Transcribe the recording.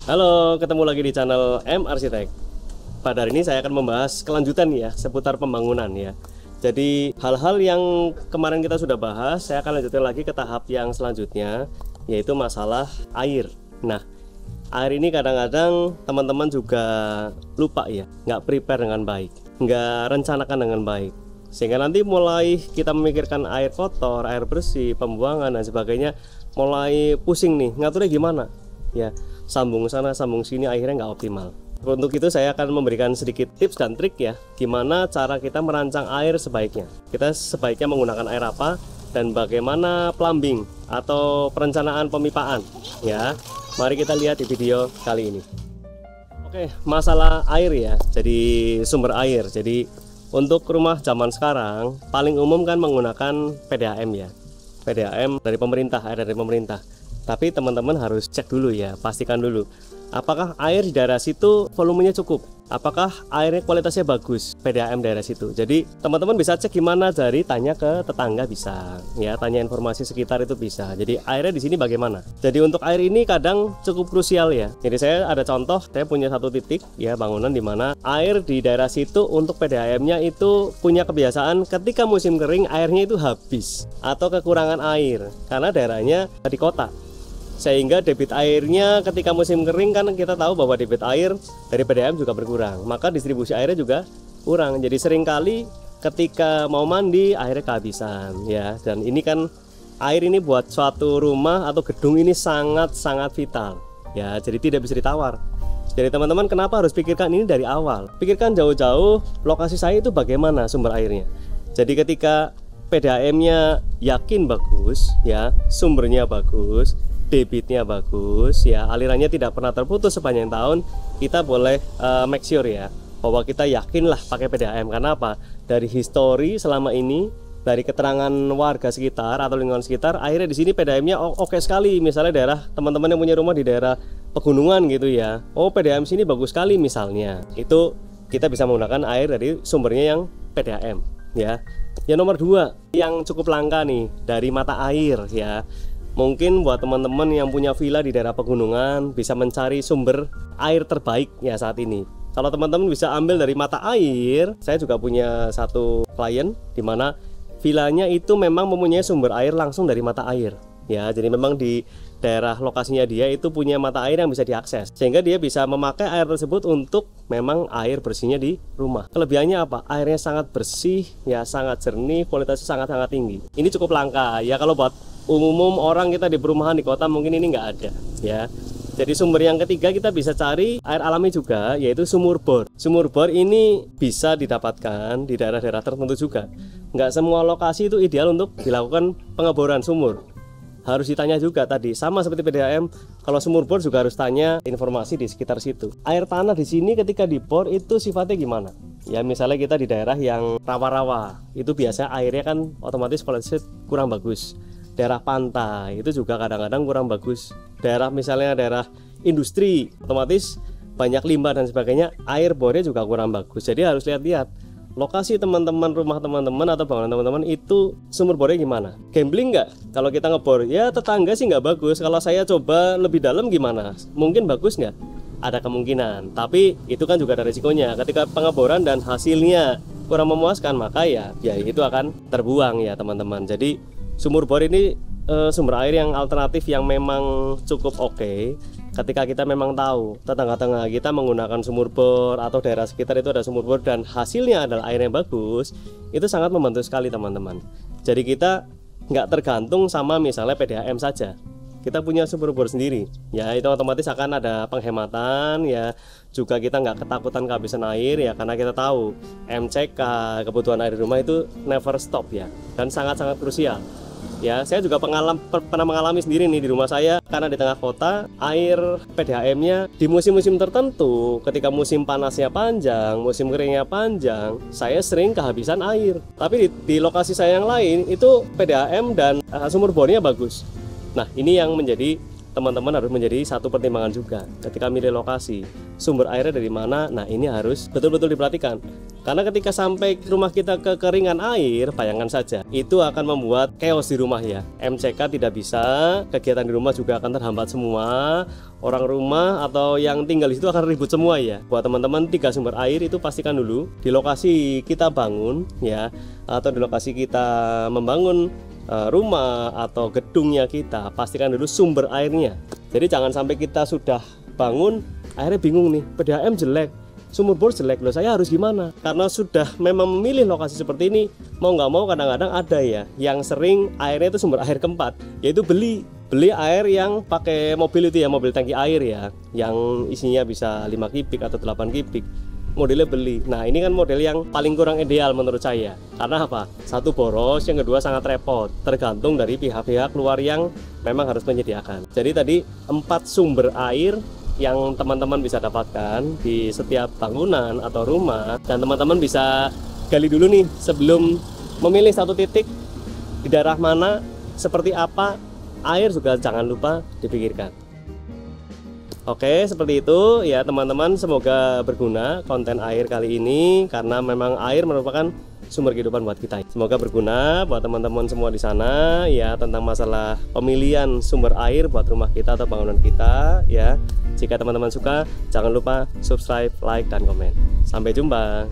Halo, ketemu lagi di channel M Arsitek. Pada hari ini saya akan membahas kelanjutan ya seputar pembangunan ya. Jadi hal-hal yang kemarin kita sudah bahas, saya akan lanjutkan lagi ke tahap yang selanjutnya, yaitu masalah air. Nah, air ini kadang-kadang teman-teman juga lupa ya, nggak prepare dengan baik, nggak rencanakan dengan baik. Sehingga nanti mulai kita memikirkan air kotor, air bersih, pembuangan dan sebagainya, mulai pusing nih, ngaturnya gimana ya, sambung sana sambung sini, akhirnya nggak optimal. Untuk itu saya akan memberikan sedikit tips dan trik ya, gimana cara kita merancang air sebaiknya. Kita sebaiknya menggunakan air apa dan bagaimana plumbing atau perencanaan pemipaan ya. Mari kita lihat di video kali ini. Oke, masalah air ya, jadi sumber air. Jadi untuk rumah zaman sekarang paling umum kan menggunakan PDAM ya, PDAM dari pemerintah, air dari pemerintah. Tapi teman-teman harus cek dulu ya, pastikan dulu apakah air di daerah situ volumenya cukup, apakah airnya kualitasnya bagus, PDAM daerah situ. Jadi teman-teman bisa cek gimana, dari tanya ke tetangga bisa ya, tanya informasi sekitar itu bisa. Jadi airnya di sini bagaimana. Jadi untuk air ini kadang cukup krusial ya. Jadi saya ada contoh, saya punya satu titik ya, bangunan di mana air di daerah situ untuk PDAM-nya itu punya kebiasaan ketika musim kering airnya itu habis atau kekurangan air karena daerahnya di kota. Sehingga debit airnya ketika musim kering kan kita tahu bahwa debit air dari PDAM juga berkurang, maka distribusi airnya juga kurang. Jadi seringkali ketika mau mandi airnya kehabisan ya. Dan ini kan air ini buat suatu rumah atau gedung ini sangat-sangat vital ya, jadi tidak bisa ditawar. Jadi teman-teman kenapa harus pikirkan ini dari awal, pikirkan jauh-jauh lokasi saya itu bagaimana sumber airnya. Jadi ketika PDAM-nya yakin bagus ya, sumbernya bagus, debitnya bagus ya, alirannya tidak pernah terputus sepanjang tahun, kita boleh make sure ya bahwa kita yakin lah pakai PDAM. Karena apa? Dari histori selama ini, dari keterangan warga sekitar atau lingkungan sekitar, akhirnya di sini PDAM-nya oke sekali. Misalnya daerah teman-teman yang punya rumah di daerah pegunungan gitu ya, oh PDAM sini bagus sekali misalnya, itu kita bisa menggunakan air dari sumbernya yang PDAM ya. Yang nomor dua yang cukup langka nih, dari mata air ya. Mungkin buat teman-teman yang punya villa di daerah pegunungan bisa mencari sumber air terbaik ya saat ini. Kalau teman-teman bisa ambil dari mata air, saya juga punya satu klien di mana villanya itu memang mempunyai sumber air langsung dari mata air ya. Jadi memang di daerah lokasinya dia itu punya mata air yang bisa diakses, sehingga dia bisa memakai air tersebut untuk memang air bersihnya di rumah. Kelebihannya apa? Airnya sangat bersih ya, sangat jernih, kualitasnya sangat-sangat tinggi. Ini cukup langka ya, kalau buat umum orang kita di perumahan di kota mungkin ini nggak ada ya. Jadi sumber yang ketiga kita bisa cari air alami juga, yaitu sumur bor. Sumur bor ini bisa didapatkan di daerah-daerah tertentu juga. Nggak semua lokasi itu ideal untuk dilakukan pengeboran sumur. Harus ditanya juga tadi, sama seperti PDAM, kalau sumur bor juga harus tanya informasi di sekitar situ. Air tanah di sini ketika dibor itu sifatnya gimana? Ya misalnya kita di daerah yang rawa-rawa, itu biasanya airnya kan otomatis kualitasnya kurang bagus. Daerah pantai itu juga kadang-kadang kurang bagus. Daerah misalnya daerah industri, otomatis banyak limbah dan sebagainya, air bornya juga kurang bagus. Jadi harus lihat-lihat lokasi teman-teman, rumah teman-teman atau bangunan teman-teman itu sumber bornya gimana. Gambling nggak? Kalau kita ngebor, ya tetangga sih nggak bagus. Kalau saya coba lebih dalam gimana? Mungkin bagus nggak? Ada kemungkinan. Tapi itu kan juga ada risikonya. Ketika pengeboran dan hasilnya kurang memuaskan, maka ya itu akan terbuang ya teman-teman. Jadi sumur bor ini sumber air yang alternatif yang memang cukup oke. Ketika kita memang tahu tetangga-tetangga kita menggunakan sumur bor atau daerah sekitar itu ada sumur bor dan hasilnya adalah air yang bagus, itu sangat membantu sekali teman-teman. Jadi kita nggak tergantung sama misalnya PDAM saja, kita punya sumur bor sendiri ya, itu otomatis akan ada penghematan ya. Juga kita nggak ketakutan kehabisan air ya, karena kita tahu MCK, kebutuhan air di rumah itu never stop ya, dan sangat-sangat krusial ya. Saya juga pernah mengalami sendiri nih di rumah saya, karena di tengah kota air PDAM-nya di musim-musim tertentu, ketika musim panasnya panjang, musim keringnya panjang, saya sering kehabisan air. Tapi di lokasi saya yang lain itu PDAM dan sumur bornya bagus. Nah ini yang menjadi teman-teman harus menjadi satu pertimbangan juga ketika milih lokasi. sumber airnya dari mana. Nah, ini harus betul-betul diperhatikan. Karena ketika sampai rumah kita kekeringan air, bayangkan saja, itu akan membuat chaos di rumah ya. MCK tidak bisa, kegiatan di rumah juga akan terhambat semua. Orang rumah atau yang tinggal di situ akan ribut semua ya. Buat teman-teman, 3 sumber air itu pastikan dulu di lokasi kita bangun ya, atau di lokasi kita membangun rumah atau gedungnya kita, pastikan dulu sumber airnya. Jadi jangan sampai kita sudah bangun, akhirnya bingung nih, PDAM jelek, sumur bor jelek, loh saya harus gimana? Karena sudah memang memilih lokasi seperti ini, mau nggak mau kadang-kadang ada ya yang sering airnya itu sumber air keempat, yaitu beli air yang pakai mobil itu ya, mobil tangki air ya, yang isinya bisa 5 kubik atau 8 kubik, modelnya beli. Nah, ini kan model yang paling kurang ideal menurut saya. Karena apa? Satu, boros, yang kedua sangat repot, tergantung dari pihak-pihak luar yang memang harus menyediakan. Jadi tadi 4 sumber air yang teman-teman bisa dapatkan di setiap bangunan atau rumah, dan teman-teman bisa gali dulu nih sebelum memilih satu titik di daerah mana, seperti apa air juga jangan lupa dipikirkan. Oke, seperti itu ya teman-teman, semoga berguna konten air kali ini, karena memang air merupakan sumber kehidupan buat kita. Semoga berguna buat teman-teman semua di sana ya, tentang masalah pemilihan sumber air buat rumah kita atau bangunan kita ya. Jika teman-teman suka, jangan lupa subscribe, like, dan komen. Sampai jumpa.